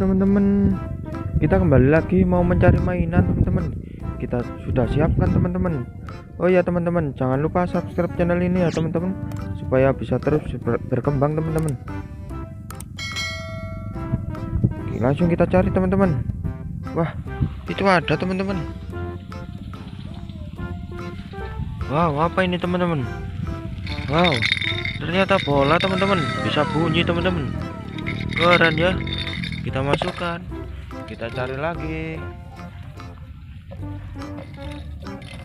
teman-teman, kita kembali lagi mau mencari mainan teman-teman. Kita sudah siapkan teman-teman. Oh ya teman-teman, jangan lupa subscribe channel ini ya teman-teman, supaya bisa terus berkembang teman-teman. Oke, langsung kita cari teman-teman. Wah, itu ada teman-teman. Wow, apa ini teman-teman? Wow, ternyata bola teman-teman, bisa bunyi teman-teman. Keren ya. Kita masukkan, kita cari lagi.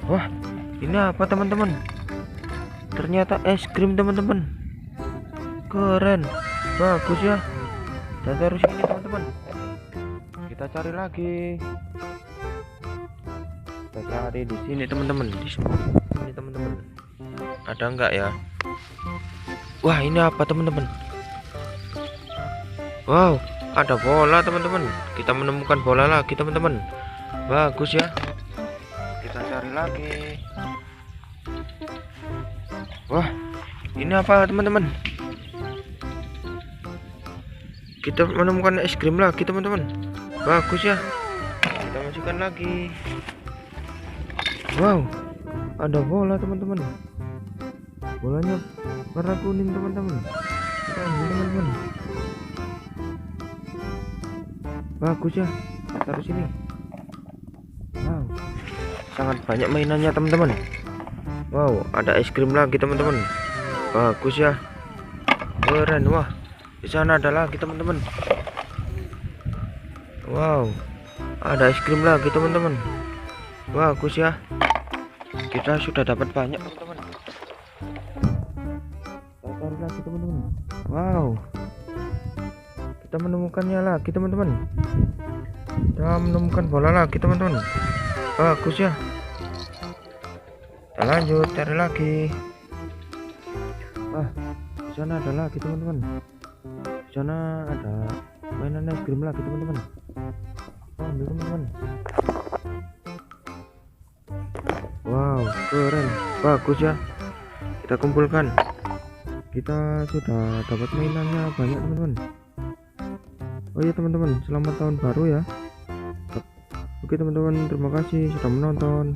Wah, ini apa teman-teman? Ternyata es krim teman-teman. Keren, bagus ya. Dan terus ini teman-teman, kita cari lagi. Kita cari di sini teman-teman. Di sini teman-teman, ada enggak ya? Wah, ini apa teman-teman? Wow, ada bola teman-teman. Kita menemukan bola lagi teman-teman. Bagus ya. Kita cari lagi. Wah, ini apa teman-teman? Kita menemukan es krim lagi teman-teman. Bagus ya. Kita masukkan lagi. Wow, ada bola teman-teman. Bolanya warna kuning teman-teman. Kita ambil teman-teman. Bagus ya, taruh sini. Wow, sangat banyak mainannya teman-teman. Wow, ada es krim lagi teman-teman. Bagus ya, keren. Wah, di sana ada lagi teman-teman. Wow, ada es krim lagi teman-teman. Bagus ya, kita sudah dapat banyak teman-teman. Kita cari lagi teman-teman. Wow, kita menemukannya lagi teman-teman. Kita menemukan bola lagi teman-teman. Bagus ya. Kita lanjut cari lagi. Wah, di sana ada lagi teman-teman. Di sana ada mainan es krim lagi teman-teman. Ambil teman-teman. Wow, keren, bagus ya. Kita kumpulkan. Kita sudah dapat mainannya banyak teman-teman. Oh iya teman-teman, selamat tahun baru ya. Oke teman-teman, terima kasih sudah menonton.